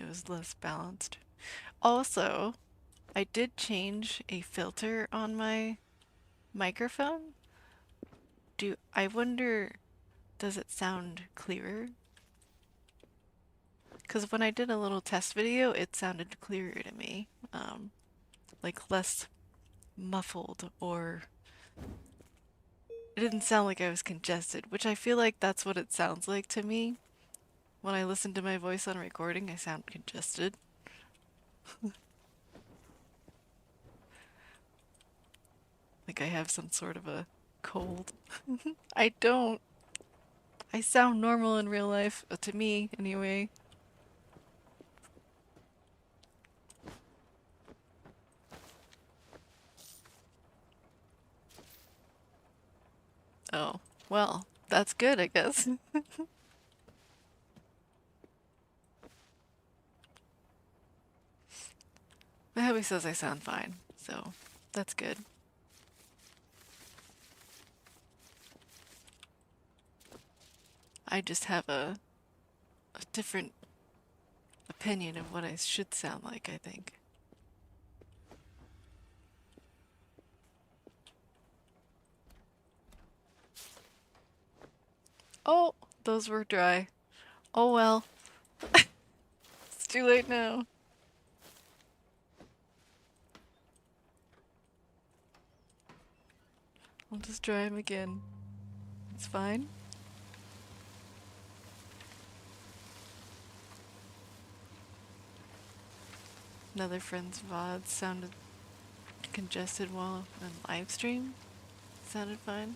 it was less balanced. Also, I did change a filter on my microphone. I wonder, does it sound clearer? Because when I did a little test video, it sounded clearer to me. Like less muffled, or it didn't sound like I was congested, which I feel like that's what it sounds like to me. When I listen to my voice on recording, I sound congested. Like I have some sort of a cold. I don't. I sound normal in real life, to me anyway. Oh, well, that's good, I guess. My hubby says I sound fine, so that's good. I just have a different opinion of what I should sound like, I think. Oh, those were dry. Oh well, it's too late now. I'll just dry them again. It's fine. Another friend's VOD sounded congested while on live stream. Sounded fine.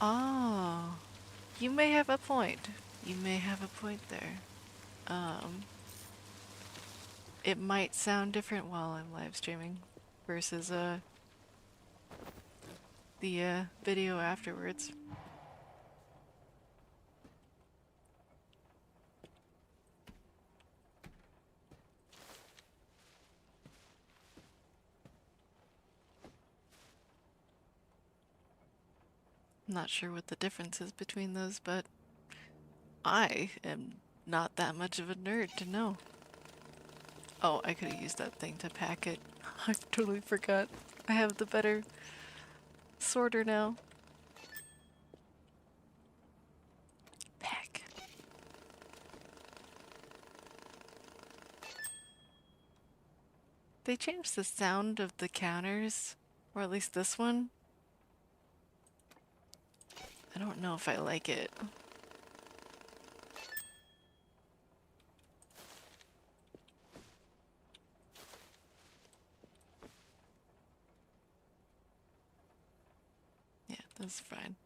Oh, you may have a point. You may have a point there. Um, it might sound different while I'm live streaming versus the video afterwards. I'm not sure what the difference is between those, but I am not that much of a nerd to know. Oh, I could have used that thing to pack it. I totally forgot. I have the better sorter now. Pack. They changed the sound of the counters, or at least this one. I don't know if I like it. Yeah, that's fine.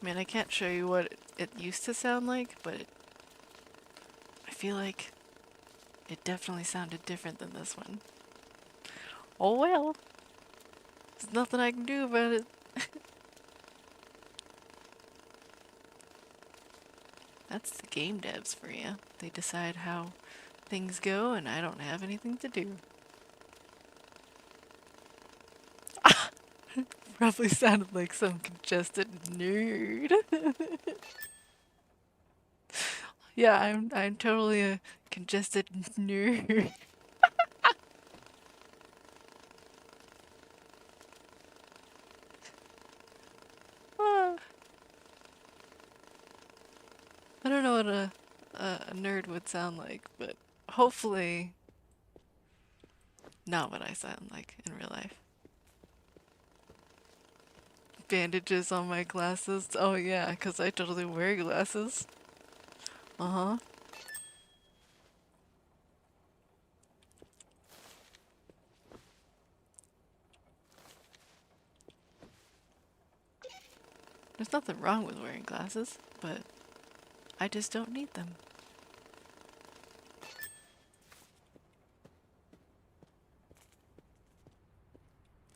I mean, I can't show you what it used to sound like, but I feel like it definitely sounded different than this one. Oh well, there's nothing I can do about it. That's the game devs for you. They decide how things go, and I don't have anything to do. Probably sounded like some congested nerd. Yeah, I'm totally a congested nerd. Ah, I don't know what a nerd would sound like, but hopefully not what I sound like in real life. Bandages on my glasses. Oh yeah, 'cause I totally wear glasses. Uh-huh. There's nothing wrong with wearing glasses, but I just don't need them.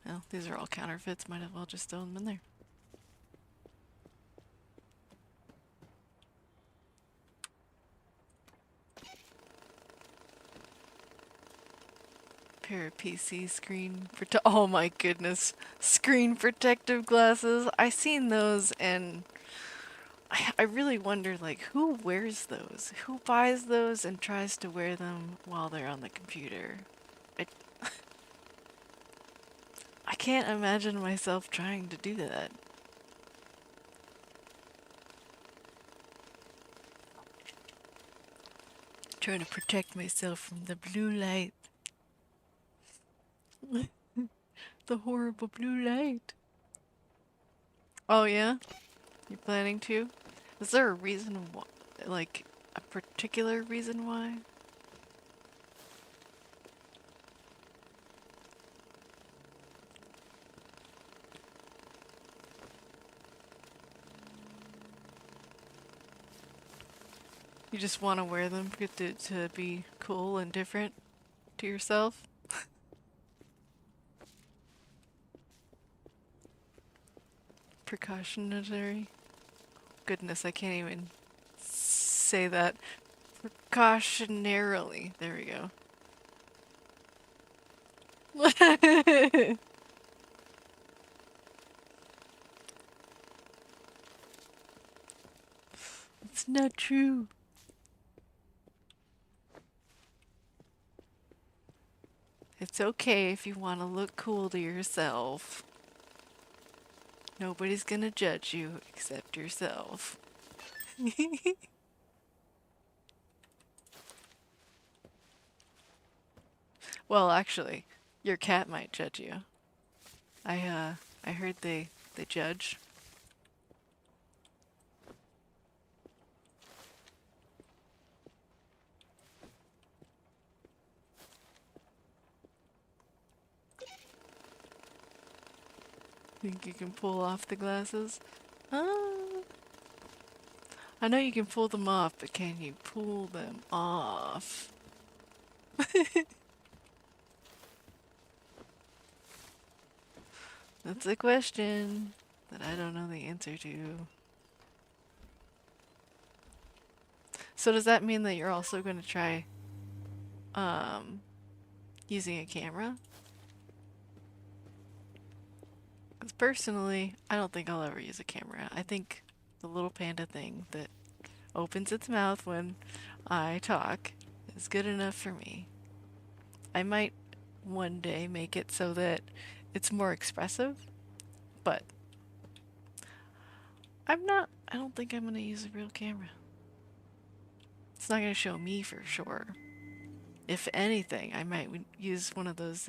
Well, these are all counterfeits. Might as well just throw them in there. pair of PC oh my goodness, screen protective glasses. I seen those and I really wonder like who wears those? Who buys those and tries to wear them while they're on the computer? I I can't imagine myself trying to do that. Trying to protect myself from the blue light. The horrible blue light. Oh yeah? You're planning to? Is there a reason why, like a particular reason why? You just want to wear them to be cool and different to yourself? Precautionary? Goodness, I can't even say that. Precautionarily. There we go. It's not true. It's okay if you want to look cool to yourself. Nobody's gonna judge you except yourself. Well, actually, your cat might judge you. I heard they judge. Think you can pull off the glasses? Uh, I know you can pull them off, but can you pull them off? That's a question that I don't know the answer to. So does that mean that you're also going to try using a camera? Because personally, I don't think I'll ever use a camera. I think the little panda thing that opens its mouth when I talk is good enough for me. I might one day make it so that it's more expressive, but I don't think I'm going to use a real camera. It's not going to show me for sure. If anything, I might use one of those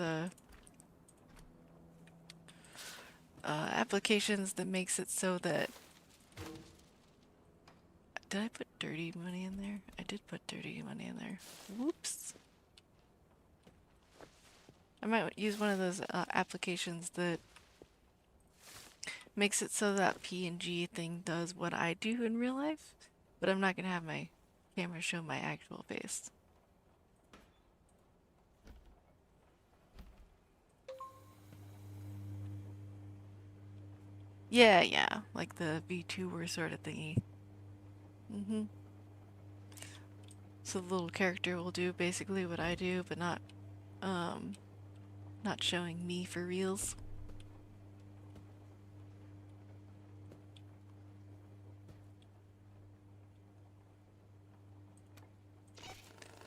applications that makes it so that... Did I put dirty money in there? I did put dirty money in there. Whoops. I might use one of those applications that makes it so that PNG thing does what I do in real life, but I'm not going to have my camera show my actual face. Yeah, yeah, like the VTuber sort of thingy. So the little character will do basically what I do, but not showing me for reals.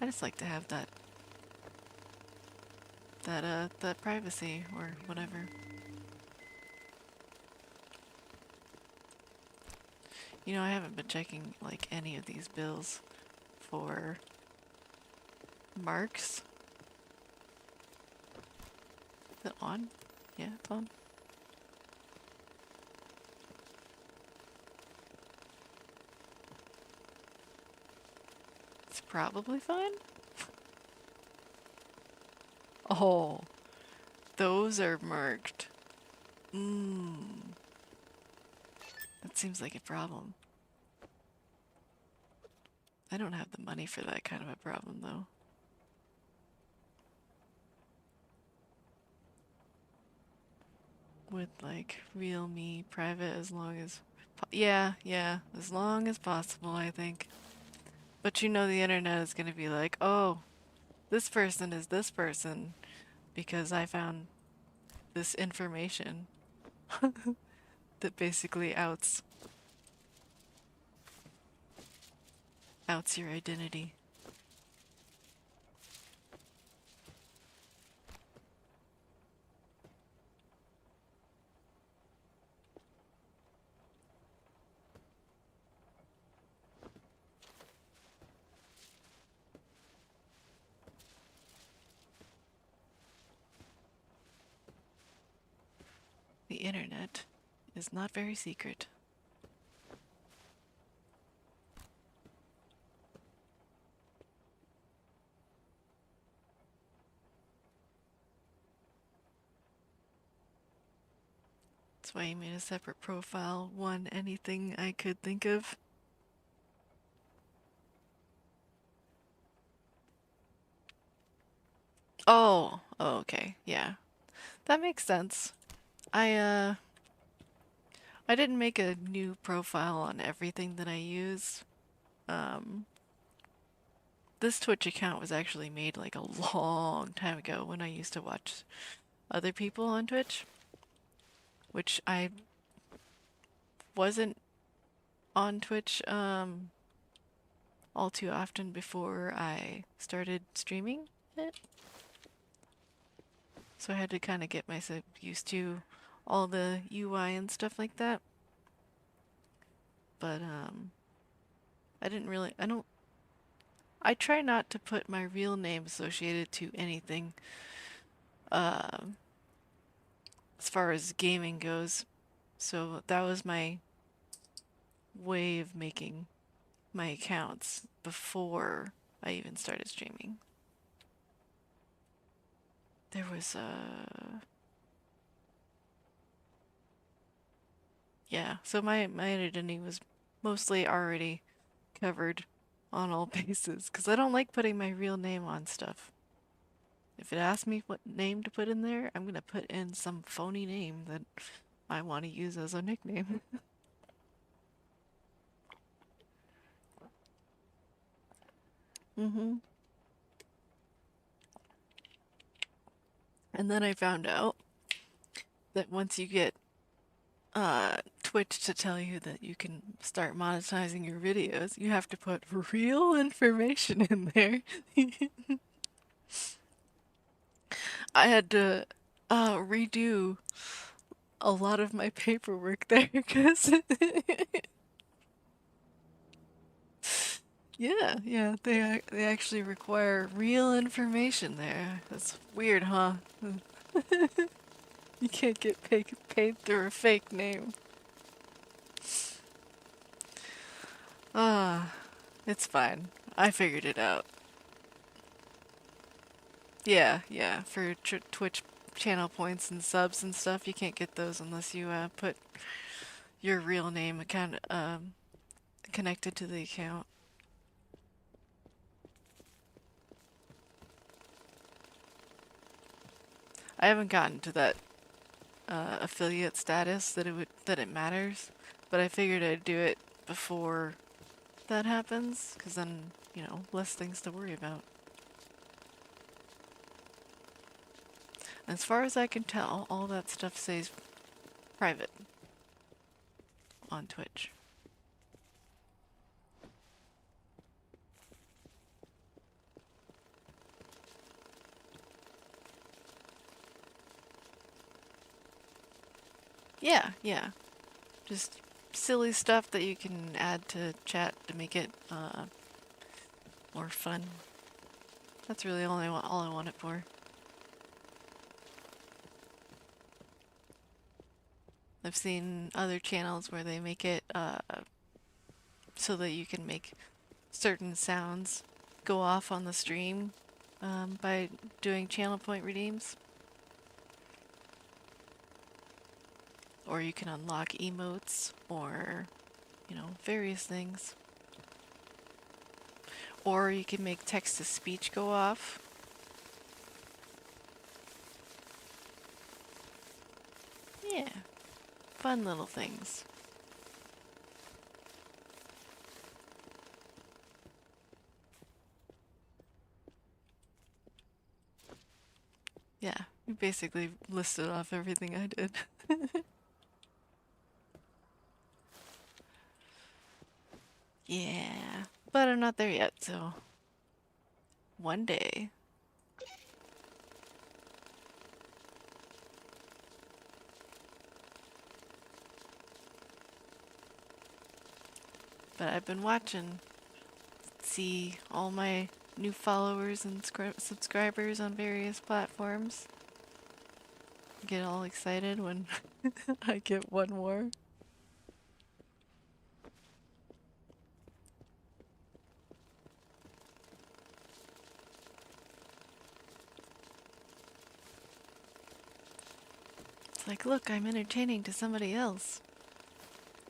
I just like to have that privacy or whatever. You know, I haven't been checking like any of these bills for marks. Is it on? Yeah, it's on. It's probably fine. Oh, those are marked. That seems like a problem. I don't have the money for that kind of a problem, though. With, like, real me, private, as long as... Yeah, as long as possible, I think. But you know the internet is gonna be like, oh, this person is this person, because I found this information that basically outs your identity. The internet is not very secret. That's why I made a separate profile, one anything I could think of. Oh, okay, yeah. That makes sense. I I didn't make a new profile on everything that I use. Um, this Twitch account was actually made like a long time ago when I used to watch other people on Twitch, which I wasn't on Twitch all too often before I started streaming it. So I had to kind of get myself used to all the UI and stuff like that. But I try not to put my real name associated to anything um as far as gaming goes. So that was my way of making my accounts before I even started streaming. There was yeah, so my identity was mostly already covered on all bases because I don't like putting my real name on stuff. If it asks me what name to put in there, I'm gonna put in some phony name that I want to use as a nickname. Mm-hmm. And then I found out that once you get Twitch to tell you that you can start monetizing your videos, you have to put real information in there. I had to redo a lot of my paperwork there because yeah, they actually require real information there. That's weird, huh? You can't get paid through a fake name. Ah, it's fine. I figured it out. Yeah, for Twitch channel points and subs and stuff, you can't get those unless you put your real name account connected to the account. I haven't gotten to that affiliate status that it matters, but I figured I'd do it before that happens, because then, less things to worry about. As far as I can tell, all that stuff stays private on Twitch. Yeah. Just silly stuff that you can add to chat to make it more fun. That's really all I want it for. I've seen other channels where they make it so that you can make certain sounds go off on the stream by doing channel point redeems. Or you can unlock emotes or, various things. Or you can make text-to-speech go off. Yeah, fun little things. Yeah. You basically listed off everything I did. Yeah, but I'm not there yet, so one day. But I've been watching, see all my new followers and subscribers on various platforms. Get all excited when I get one more. It's like, look, I'm entertaining to somebody else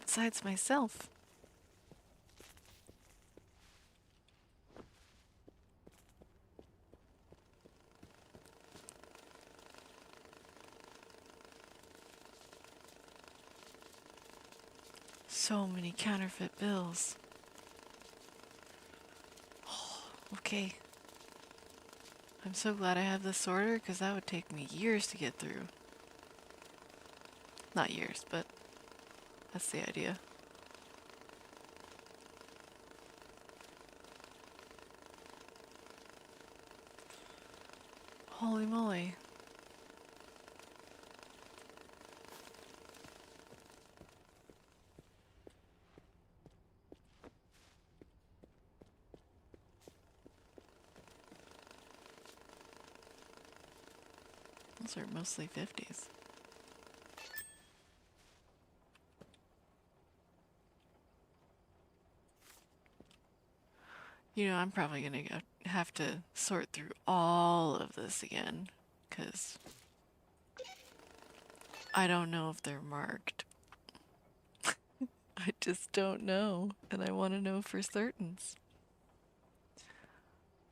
besides myself. So many counterfeit bills. Okay. I'm so glad I have this sorter because that would take me years to get through. Not years, but that's the idea. Holy moly. Those are mostly 50s. You know, I'm probably gonna have to sort through all of this again, because I don't know if they're marked. I just don't know, and I want to know for certain.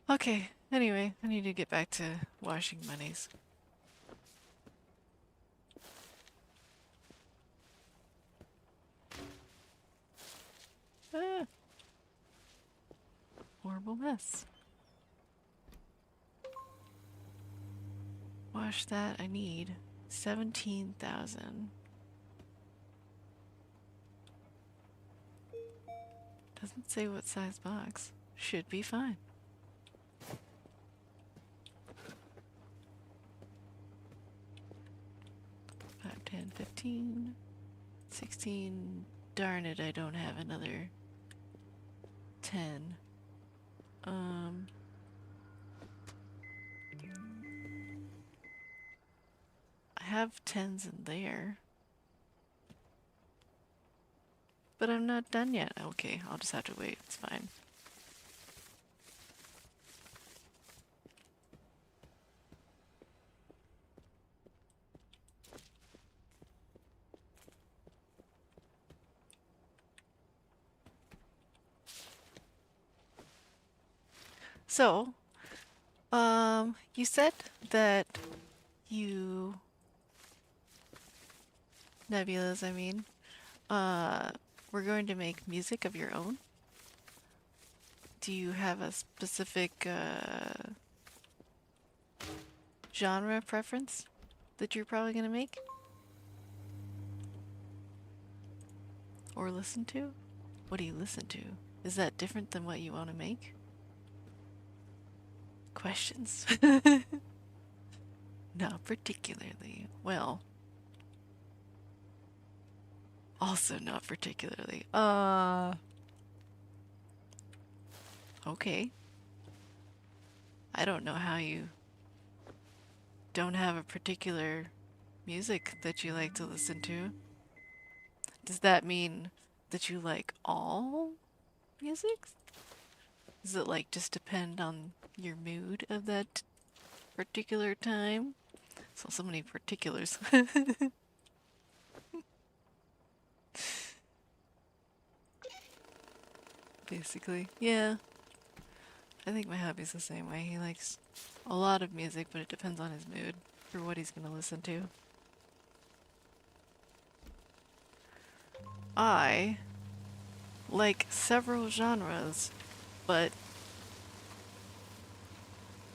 Okay, anyway, I need to get back to washing monies. Ah, horrible mess. Wash that, I need 17,000. Doesn't say what size box. Should be fine. 5, 10, 15, 16. Darn it, I don't have another 10. I have 10s in there. But I'm not done yet. Okay, I'll just have to wait. It's fine. So, you said that you, Nebulas, I mean, were going to make music of your own. Do you have a specific, genre preference that you're probably gonna make? Or listen to? What do you listen to? Is that different than what you want to make? Questions. Not particularly. Well, also not particularly. Okay. I don't know how you don't have a particular music that you like to listen to. Does that mean that you like all music? Does it like just depend on your mood of that particular time? So many particulars. Basically. Yeah. I think my hubby's the same way. He likes a lot of music, but it depends on his mood for what he's gonna listen to. I like several genres, but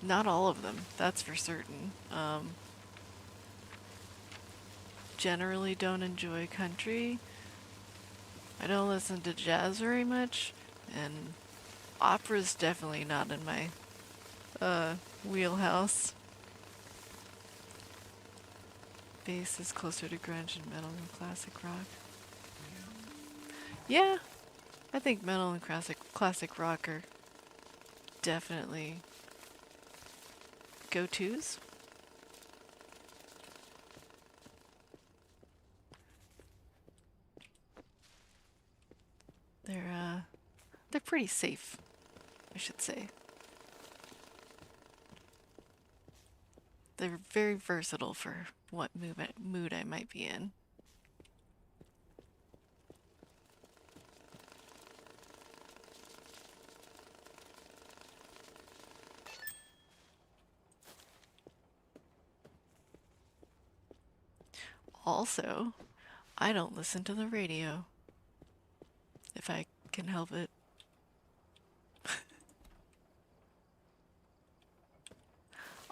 not all of them, that's for certain. generally don't enjoy country. I don't listen to jazz very much, and opera's definitely not in my wheelhouse. Bass is closer to grunge and metal than classic rock. Yeah, I think metal and classic rock are definitely go-tos. They're pretty safe, I should say. They're very versatile for what mood I might be in. Also, I don't listen to the radio if I can help it.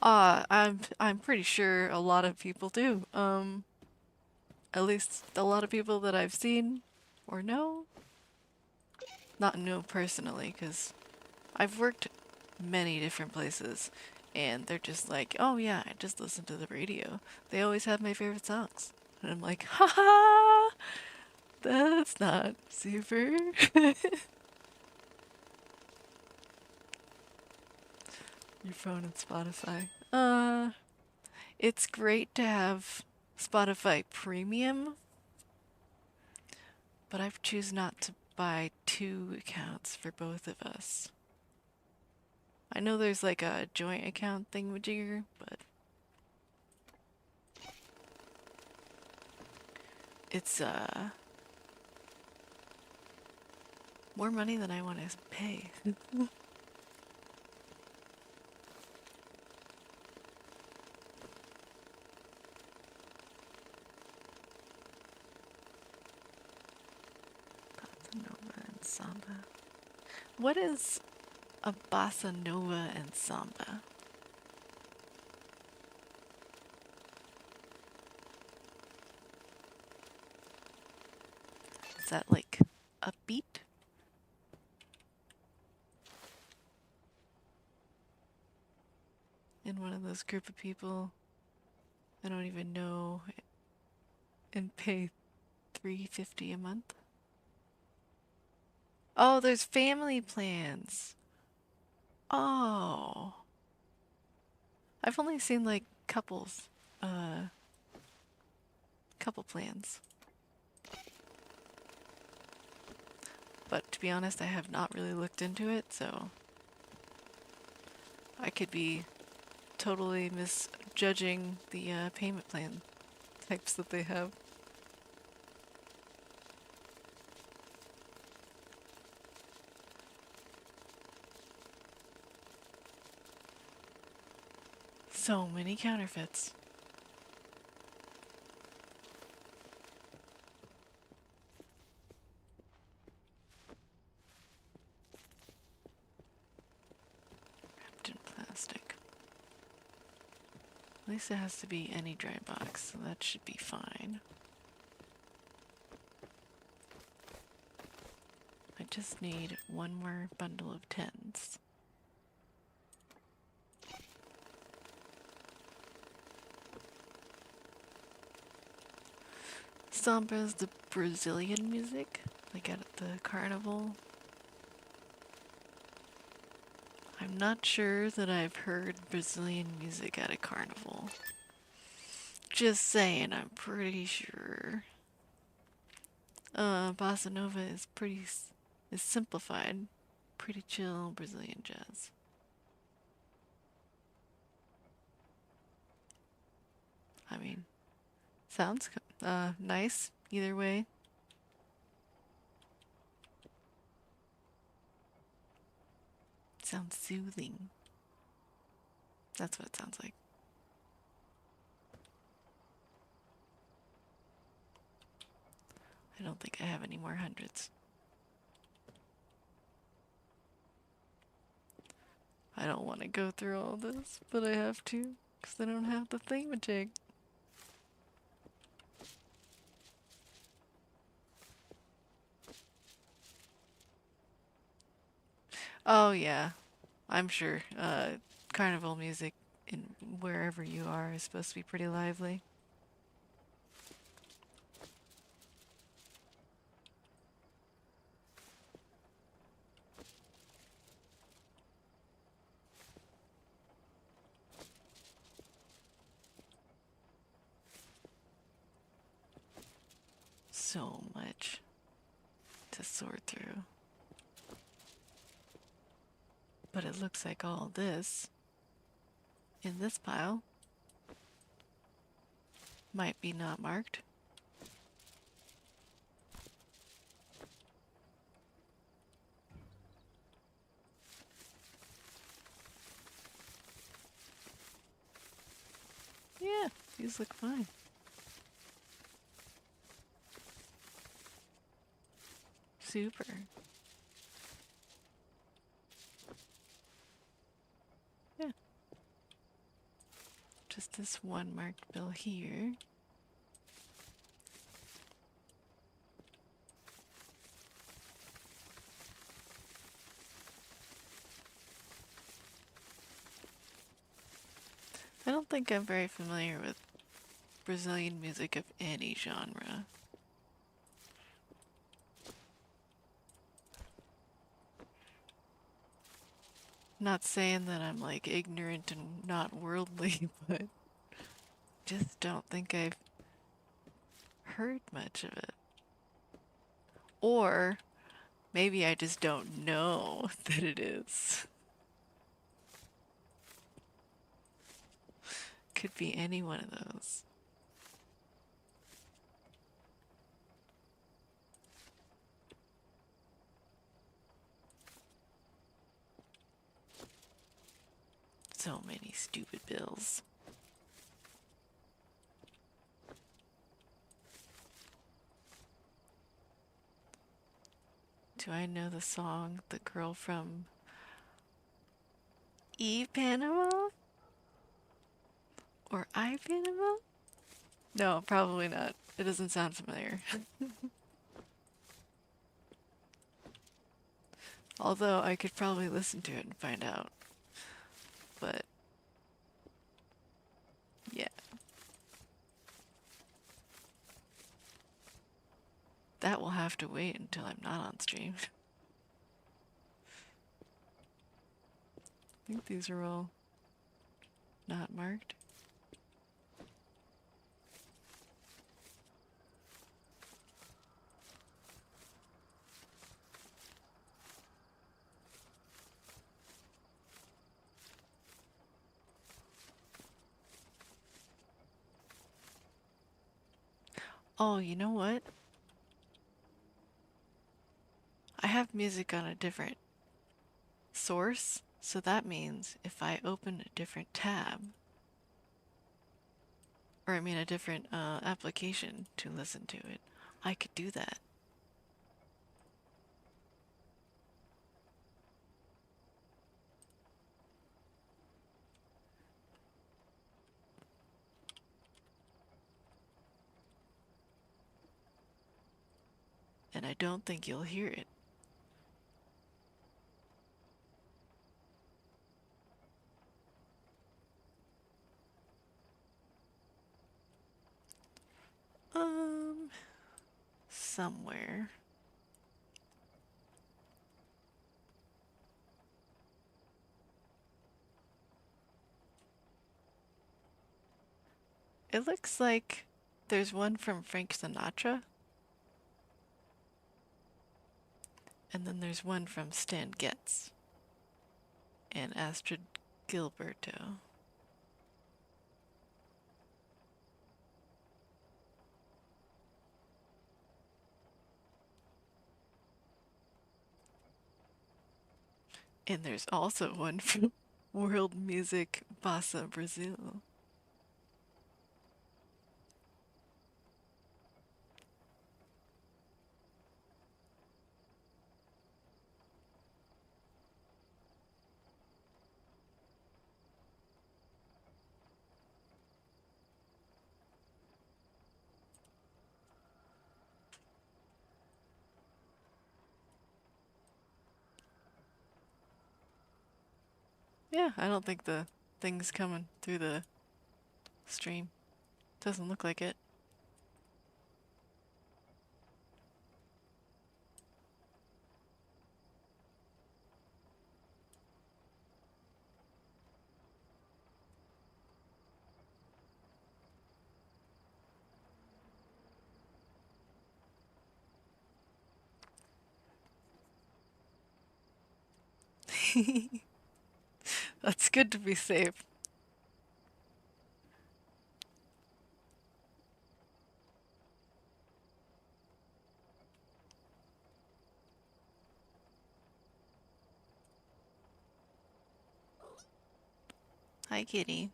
I'm pretty sure a lot of people do. At least a lot of people that I've seen or know. Not know personally, because I've worked many different places, and they're just like, oh yeah, I just listen to the radio. They always have my favorite songs. And I'm like, haha, that's not super. Your phone and Spotify. It's great to have Spotify Premium, but I've choose not to buy two accounts for both of us. I know there's like a joint account thingamajigger, but it's more money than I want to pay. Bossa Nova and Samba. What is a Bossa Nova and Samba? Is that like a beat? In one of those group of people I don't even know and pay $3.50 a month? Oh, there's family plans. Oh. I've only seen like couple plans. But to be honest, I have not really looked into it, so I could be totally misjudging the payment plan types that they have. So many counterfeits. Wrapped in plastic. At least it has to be any dry box, so that should be fine. I just need one more bundle of tens. Samba is the Brazilian music, like at the carnival. I'm not sure that I've heard Brazilian music at a carnival. Just saying, I'm pretty sure. Bossa Nova is is simplified. Pretty chill Brazilian jazz. I mean, sounds nice either way. Sounds soothing. That's what it sounds like. I don't think I have any more hundreds. I don't want to go through all this, but I have to, because I don't have the thingamajig. Oh yeah, I'm sure. Carnival music in wherever you are is supposed to be pretty lively. So much to sort through. But it looks like all this in this pile might be not marked. Yeah, these look fine. Super. Yeah, just this one marked bill here. I don't think I'm very familiar with Brazilian music of any genre. Not saying that I'm like ignorant and not worldly, but just don't think I've heard much of it. Or maybe I just don't know that it is. Could be any one of those. So many stupid bills. Do I know the song The Girl from Eve Panama? Or I Panama? No, probably not. It doesn't sound familiar. Although I could probably listen to it and find out. But yeah, that will have to wait until I'm not on stream. I think these are all not marked. Oh, you know what? I have music on a different source, so that means if I open a different tab, or I mean a different application to listen to it, I could do that. And I don't think you'll hear it. Um, somewhere. It looks like there's one from Frank Sinatra, and then there's one from Stan Getz and Astrid Gilberto. And there's also one from World Music Bossa Brazil. Yeah, I don't think the thing's coming through the stream. Doesn't look like it. That's good to be safe. Hi, kitty.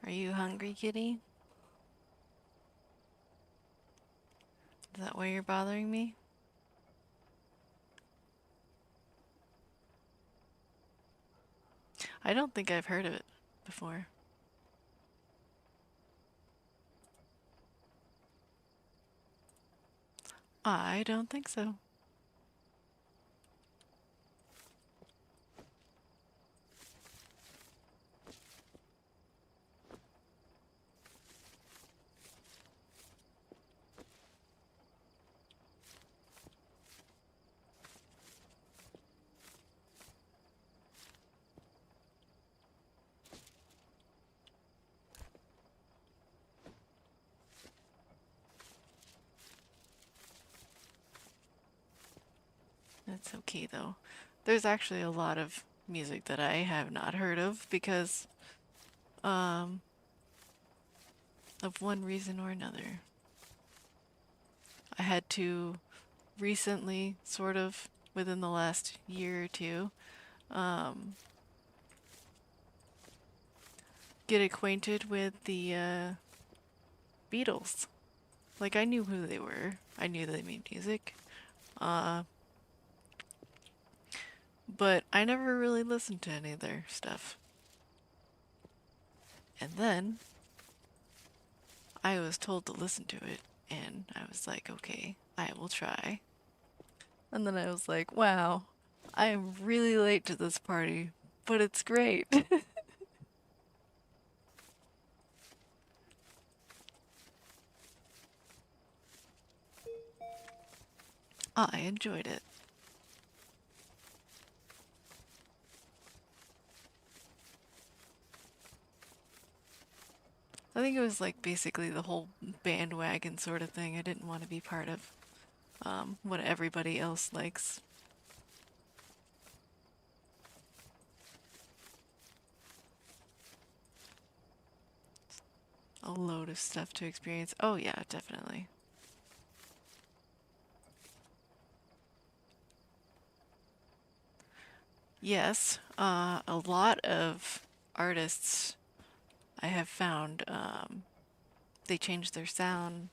Are you hungry, kitty? Is that why you're bothering me? I don't think I've heard of it before. I don't think so. That's okay though. There's actually a lot of music that I have not heard of because um of one reason or another. I had to recently, sort of within the last year or two, um get acquainted with the Beatles. Like I knew who they were. I knew they made music. Uh but I never really listened to any of their stuff. And then I was told to listen to it, and I was like, okay, I will try. And then I was like, wow, I am really late to this party, but it's great. I enjoyed it. I think it was like basically the whole bandwagon sort of thing. I didn't want to be part of what everybody else likes. A load of stuff to experience. Oh, yeah, definitely. Yes, a lot of artists I have found they change their sound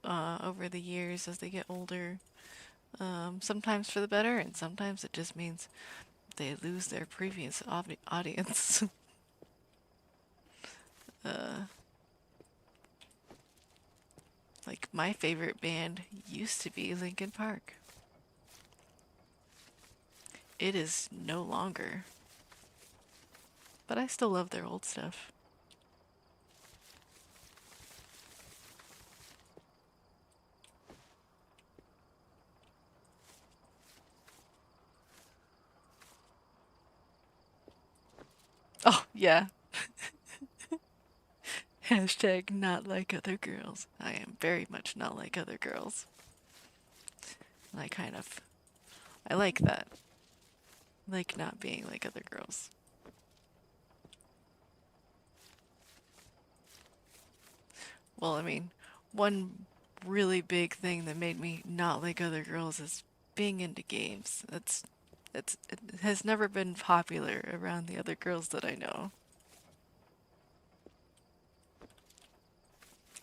over the years as they get older. Sometimes for the better, and sometimes it just means they lose their previous audience. uh, like my favorite band used to be Linkin Park. It is no longer, but I still love their old stuff. Oh, yeah. Hashtag not like other girls. I am very much not like other girls. I kind of, I like that. Like not being like other girls. Well, I mean, one really big thing that made me not like other girls is being into games. It has never been popular around the other girls that I know.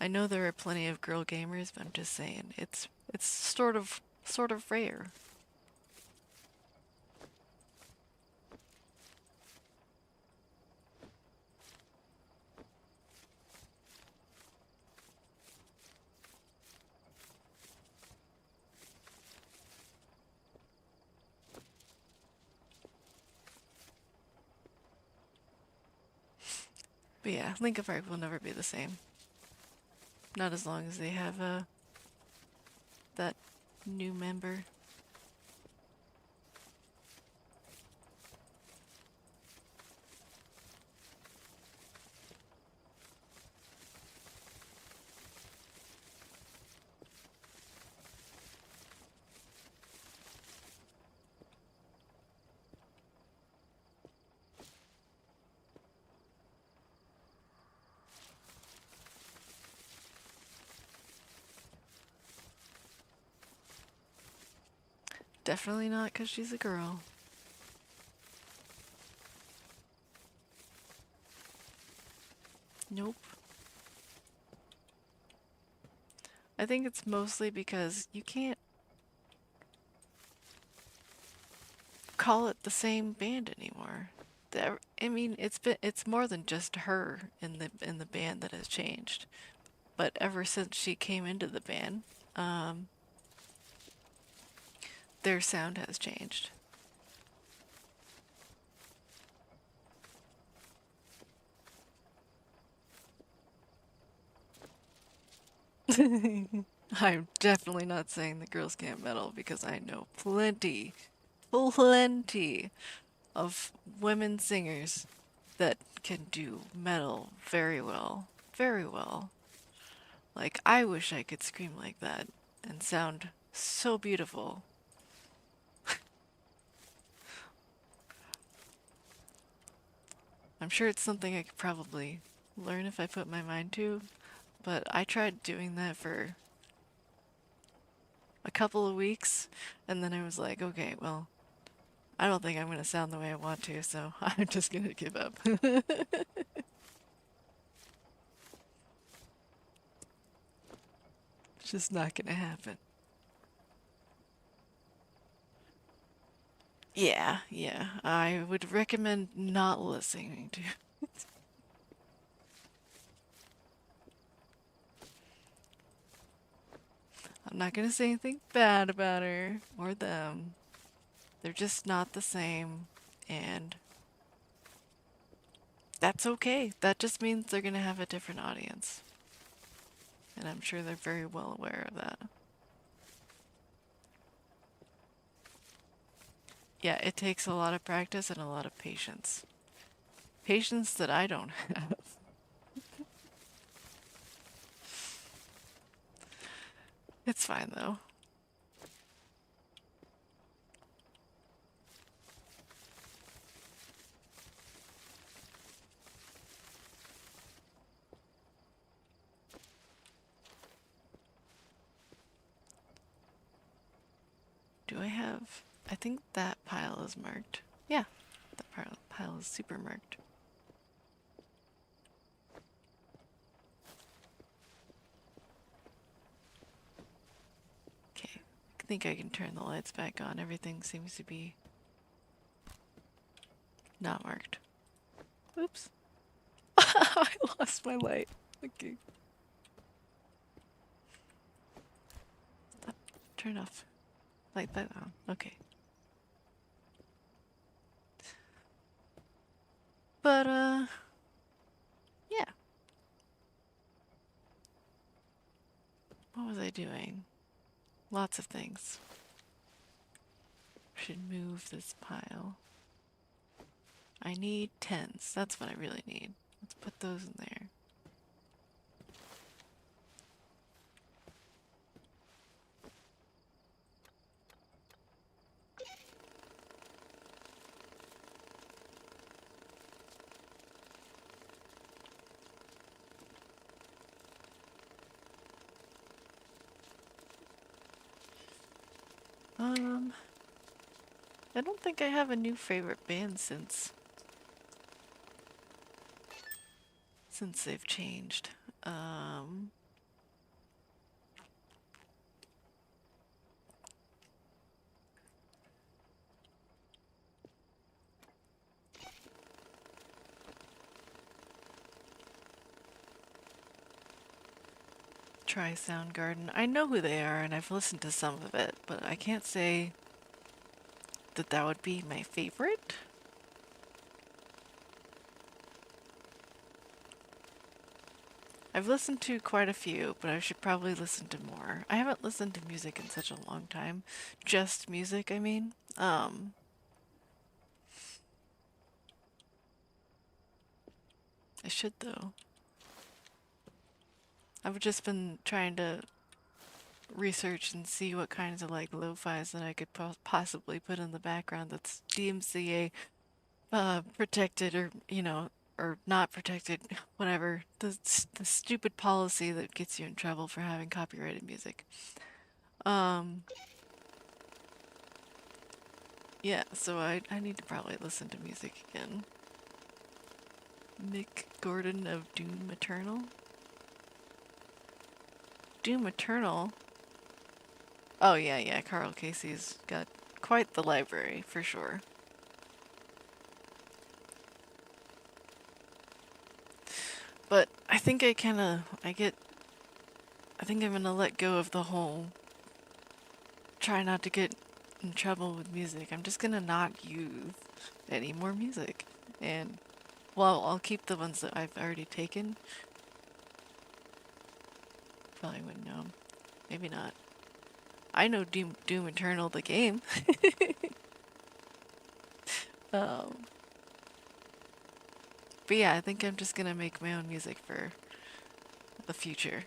I know there are plenty of girl gamers, but I'm just saying it's sort of rare. But yeah, Linkin Park will never be the same. Not as long as they have that new member. Definitely not because she's a girl. Nope. I think it's mostly because you can't call it the same band anymore. I mean, it's more than just her in the band that has changed. But ever since she came into the band, um, their sound has changed. I'm definitely not saying the girls can't metal because I know plenty of women singers that can do metal very well. Very well. Like, I wish I could scream like that and sound so beautiful. I'm sure it's something I could probably learn if I put my mind to, but I tried doing that for a couple of weeks, and then I was like, okay, well, I don't think I'm going to sound the way I want to, so I'm just going to give up. It's just not going to happen. Yeah, yeah, I would recommend not listening to. I'm not going to say anything bad about her or them. They're just not the same, and that's okay. That just means they're going to have a different audience. And I'm sure they're very well aware of that. Yeah, it takes a lot of practice and a lot of patience. Patience that I don't have. It's fine though. Do I have... I think that pile is marked. Yeah, that pile is super marked. Okay, I think I can turn the lights back on. Everything seems to be not marked. Oops. I lost my light. Okay. Stop. Turn off. Light that on. Okay. But, yeah. What was I doing? Lots of things. Should move this pile. I need tens. That's what I really need. Let's put those in there. I don't think I have a new favorite band since they've changed. Try Soundgarden. I know who they are and I've listened to some of it, but I can't say that that would be my favorite. I've listened to quite a few, but I should probably listen to more. I haven't listened to music in such a long time. Just music, I mean. I should though. I've just been trying to research and see what kinds of like lo-fis that I could possibly put in the background that's DMCA protected, or or not protected, whatever. The stupid policy that gets you in trouble for having copyrighted music. Um, yeah, so I need to probably listen to music again. Mick Gordon of Doom Eternal. Doom Eternal. Oh yeah, Karl Casey's got quite the library for sure. But I think I think I'm gonna let go of the whole try not to get in trouble with music. I'm just gonna not use any more music. And, well, I'll keep the ones that I've already taken. Probably wouldn't know. Maybe not. I know Doom Eternal, the game. um, but yeah, I think I'm just gonna make my own music for the future.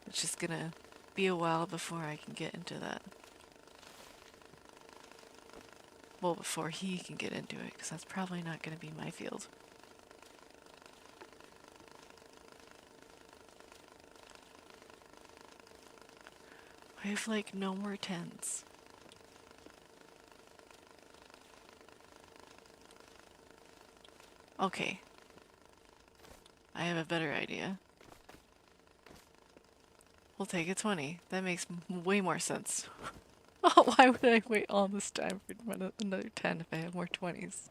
It's just gonna be a while before I can get into that. Well, before he can get into it, because that's probably not gonna be my field. I have like no more tens. Okay, I have a better idea. We'll take a 20. That makes way more sense. Oh, why would I wait all this time for another 10 if I have more 20s?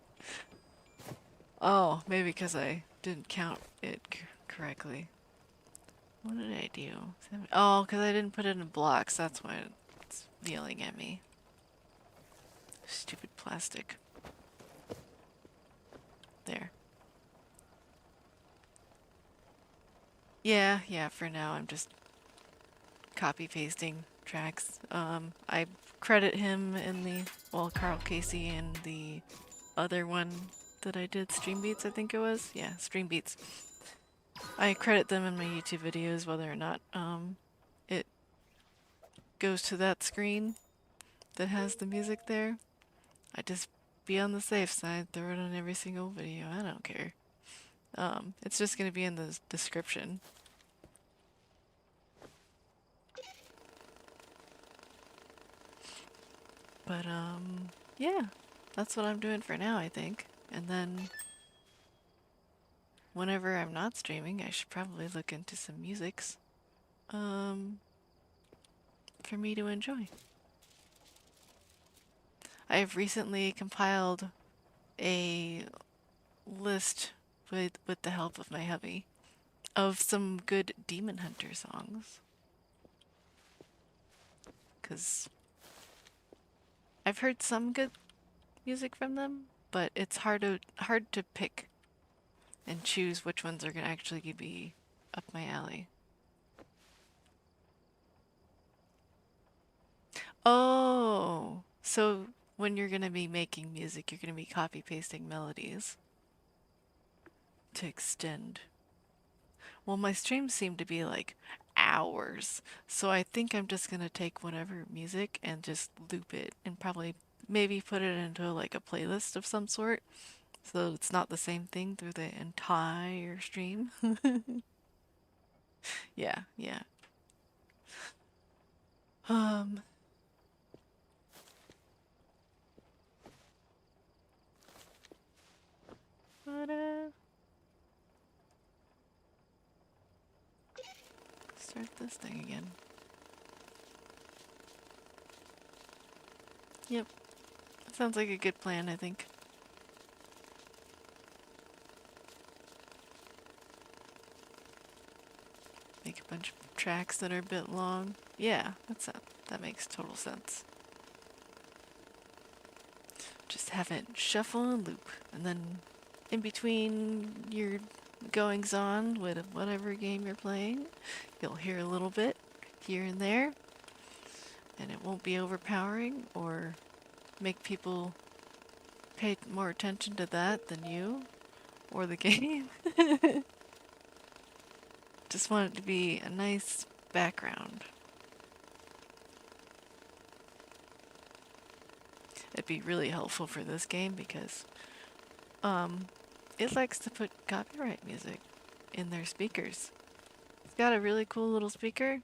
Oh, maybe because I didn't count it correctly. What did I do? Oh, because I didn't put it in blocks. That's why it's yelling at me. Stupid plastic. There. Yeah, for now I'm just copy pasting tracks. I credit him in the, well, Karl Casey in the other one that I did, StreamBeats, I think it was. Yeah, StreamBeats. I credit them in my YouTube videos, whether or not it goes to that screen that has the music there. I just be on the safe side, throw it on every single video. I don't care. It's just gonna be in the description. But yeah, that's what I'm doing for now, I think. And then whenever I'm not streaming, I should probably look into some musics for me to enjoy. I have recently compiled a list with the help of my hubby of some good Demon Hunter songs. 'Cause I've heard some good music from them, but it's hard to pick and choose which ones are gonna actually be up my alley. Oh, so when you're gonna be making music, you're gonna be copy pasting melodies to extend. Well, my streams seem to be like hours, so I think I'm just gonna take whatever music and just loop it and probably maybe put it into like a playlist of some sort so it's not the same thing through the entire stream. Yeah. Um, but start this thing again. Yep, that sounds like a good plan, I think. Make a bunch of tracks that are a bit long. Yeah, that makes total sense. Just have it shuffle and loop, and then in between your goings on with whatever game you're playing. You'll hear a little bit here and there, and it won't be overpowering or make people pay more attention to that than you or the game. Just want it to be a nice background. It'd be really helpful for this game because it likes to put copyright music in their speakers. It's got a really cool little speaker.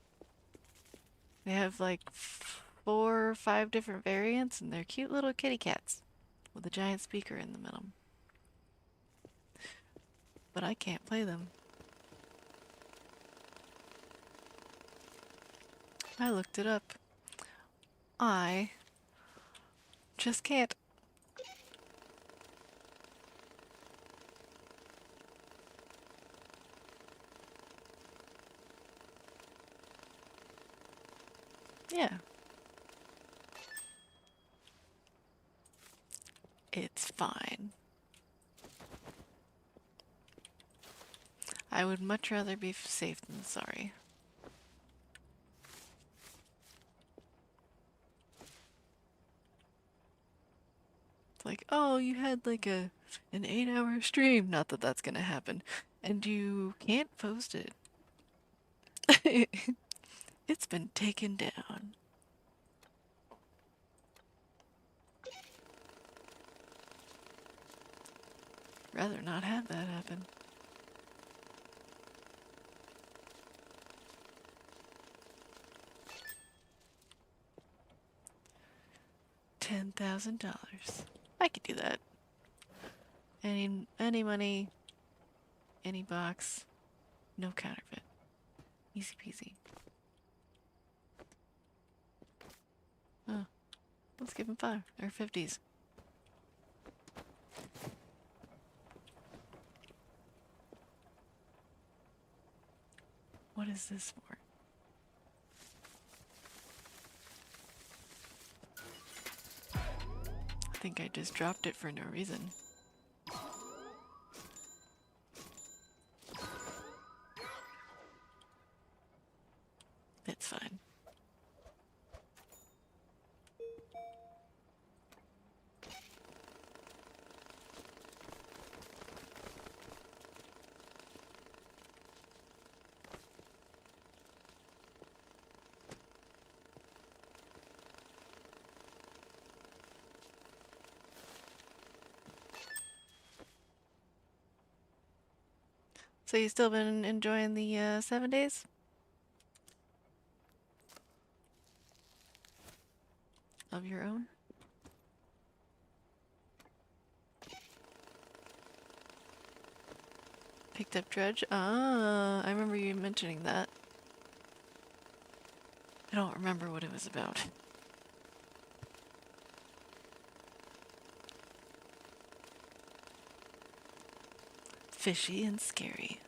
They have like 4 or 5 different variants, and they're cute little kitty cats with a giant speaker in the middle. But I can't play them. I looked it up. I just can't. Yeah. It's fine. I would much rather be safe than sorry. It's like, oh, you had like an 8-hour stream. Not that that's gonna happen. And you can't post it. It's been taken down. Rather not have that happen. $10,000. I could do that. Any money, any box, no counterfeit. Easy peasy. Oh, let's give him 5 or 50s. What is this for? I think I just dropped it for no reason. It's fine. So you still been enjoying the 7 days of your own? Picked up Dredge? Ah, I remember you mentioning that. I don't remember what it was about. Fishy and scary.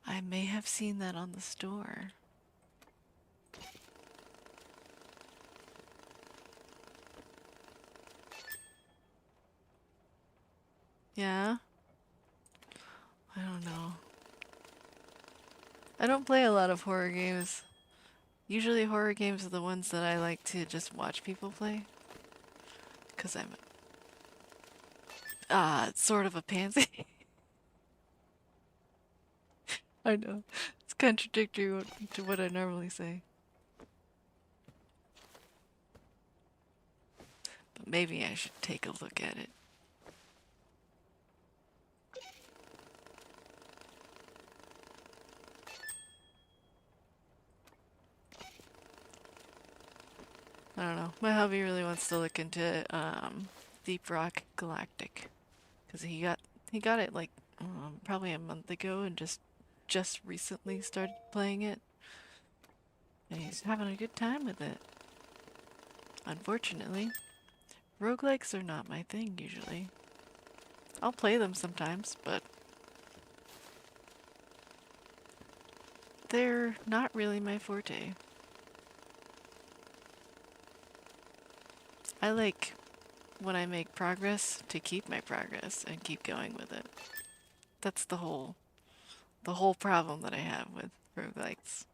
I may have seen that on the store. Yeah? I don't know. I don't play a lot of horror games. Usually horror games are the ones that I like to just watch people play. Because I'm sort of a pansy. I know. It's contradictory to what I normally say. But maybe I should take a look at it. I don't know. My hubby really wants to look into Deep Rock Galactic. Because he got it like probably a month ago and just recently started playing it. And he's having a good time with it. Unfortunately, roguelikes are not my thing usually. I'll play them sometimes, but they're not really my forte. I like when I make progress to keep my progress and keep going with it. That's the whole problem that I have with roguelikes.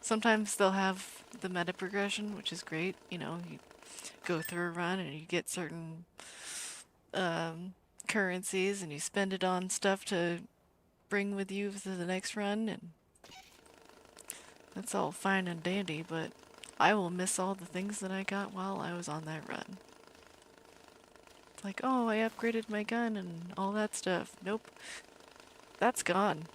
Sometimes they'll have the meta progression, which is great. You know, you go through a run and you get certain um, currencies and you spend it on stuff to bring with you to the next run, and that's all fine and dandy, but I will miss all the things that I got while I was on that run. It's like, oh, I upgraded my gun and all that stuff. Nope, that's gone.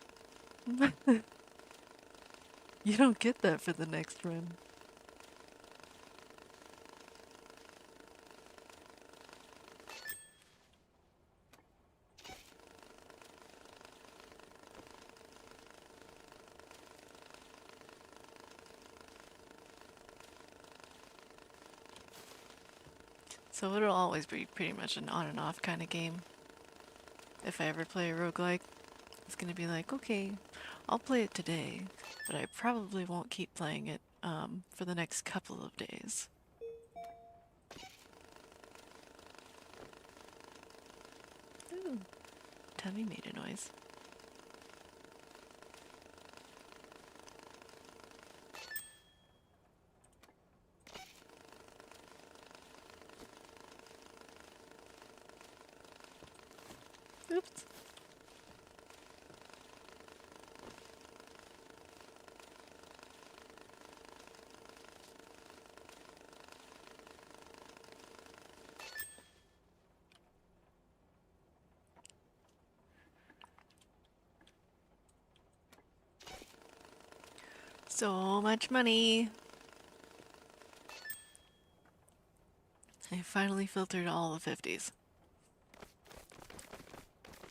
You don't get that for the next run. So it'll always be pretty much an on and off kind of game. If I ever play a roguelike, it's gonna be like, okay, I'll play it today, but I probably won't keep playing it for the next couple of days. Ooh, tummy made a noise. Oops. So much money. I finally filtered all the 50s.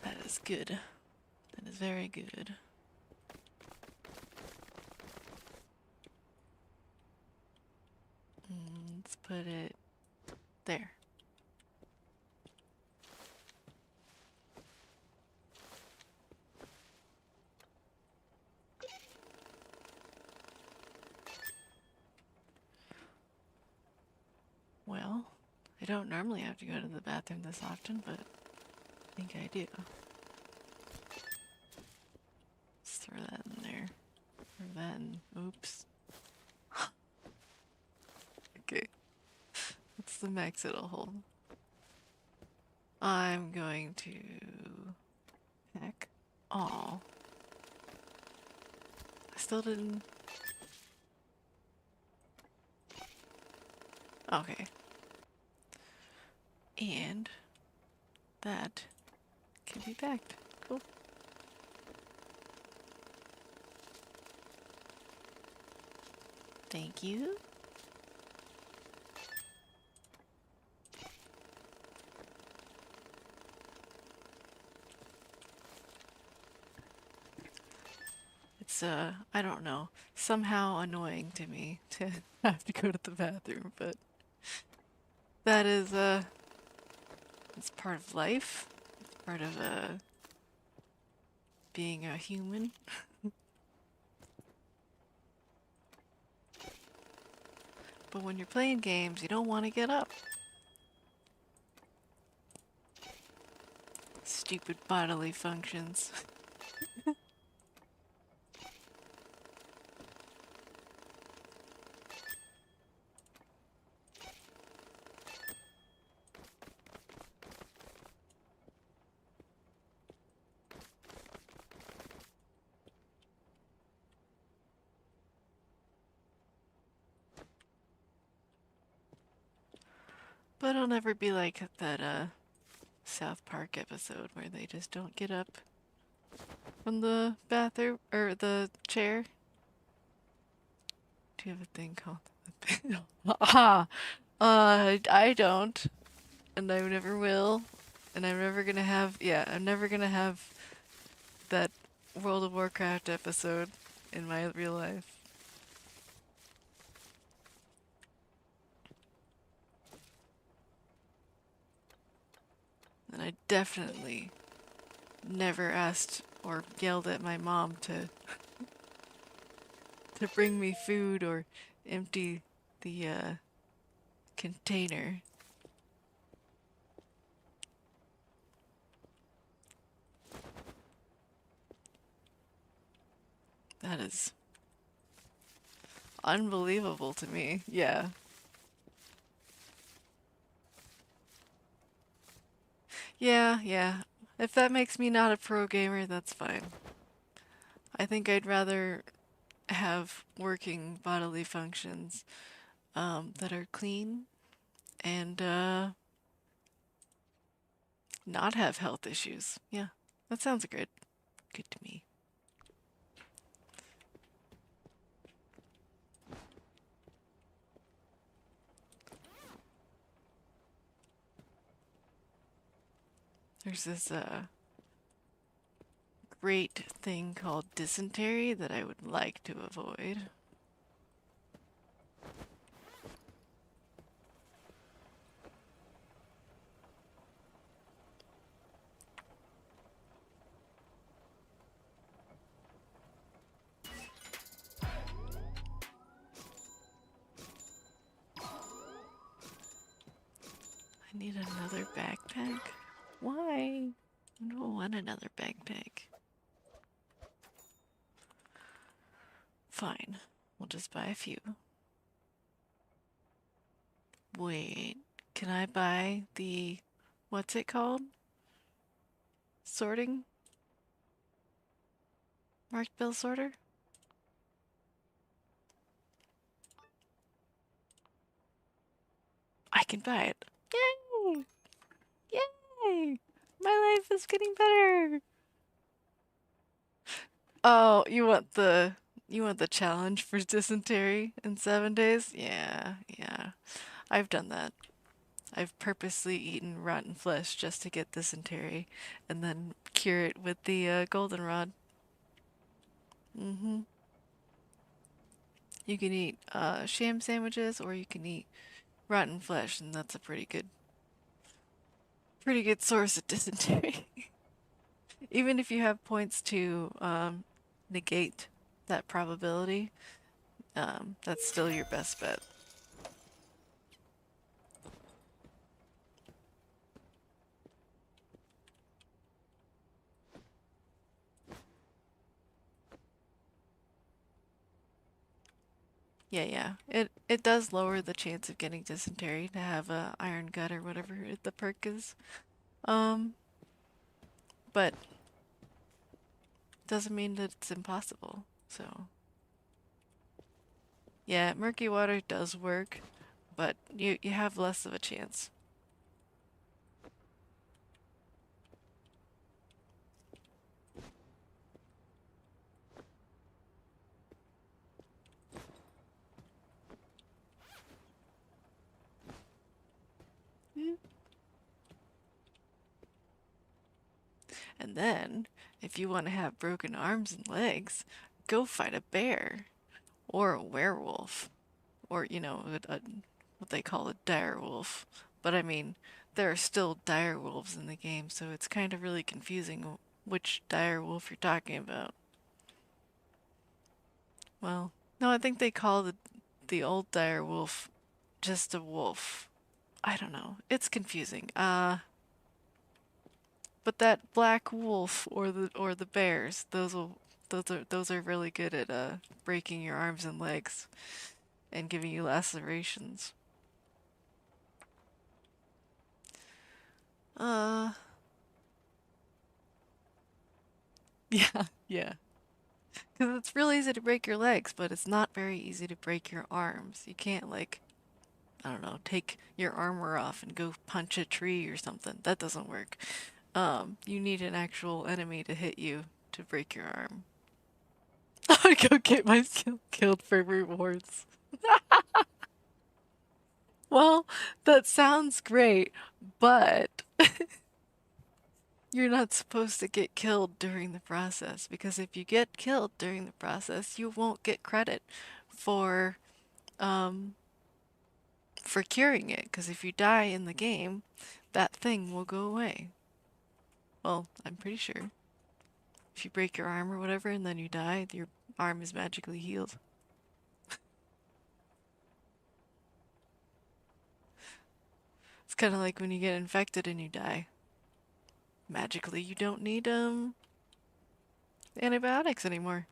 That is good. That is very good. Let's put it there. Well, I don't normally have to go to the bathroom this often, but I think I do. Let's throw that in there. Throw that in. Oops. Okay. That's the max it'll hold. I'm going to pack all. I still didn't. Okay. And that can be packed. Cool. Thank you. It's, I don't know, somehow annoying to me to have to go to the bathroom, but that is, it's part of life. It's part of, being a human. But when you're playing games, you don't want to get up. Stupid bodily functions. But I'll never be like that, South Park episode where they just don't get up from the bathroom or the chair. Do you have a thing called the Aha! I don't, and I never will, and I'm never gonna have. Yeah, I'm never gonna have that World of Warcraft episode in my real life. And I definitely never asked or yelled at my mom to bring me food or empty the container. That is unbelievable to me. Yeah. Yeah, yeah. If that makes me not a pro gamer, that's fine. I think I'd rather have working bodily functions that are clean and not have health issues. Yeah, that sounds good. Good to me. There's this great thing called dysentery that I would like to avoid. I need another backpack. Why? I don't want another backpack. Fine. We'll just buy a few. Wait, can I buy the, what's it called? Sorting? Marked bill sorter? I can buy it. Yay! Yay! My life is getting better. Oh, you want the challenge for dysentery in 7 days? Yeah, yeah. I've done that. I've purposely eaten rotten flesh just to get dysentery and then cure it with the goldenrod. Mm-hmm. You can eat sham sandwiches or you can eat rotten flesh, and that's a pretty good source of dysentery. Even if you have points to negate that probability, that's still your best bet. Yeah, yeah. It does lower the chance of getting dysentery to have a iron gut or whatever the perk is. Um, but doesn't mean that it's impossible. So, yeah, murky water does work, but you have less of a chance. Mm. And then, if you want to have broken arms and legs, go fight a bear or a werewolf or, what they call a dire wolf. But I mean, there are still dire wolves in the game, so it's kind of really confusing which dire wolf you're talking about. Well, no, I think they call the old dire wolf just a wolf. I don't know. It's confusing. But that black wolf or the bears, those are really good at breaking your arms and legs and giving you lacerations. Uh, yeah, yeah. Because it's real easy to break your legs, but it's not very easy to break your arms. You can't, like, I don't know, take your armor off and go punch a tree or something. That doesn't work. You need an actual enemy to hit you to break your arm. I go get my skill killed for rewards. Well, that sounds great, but you're not supposed to get killed during the process because if you get killed during the process, you won't get credit for um for curing it because if you die in the game, that thing will go away. Well, I'm pretty sure. If you break your arm or whatever and then you die, your arm is magically healed. It's kind of like when you get infected and you die. Magically, you don't need antibiotics anymore.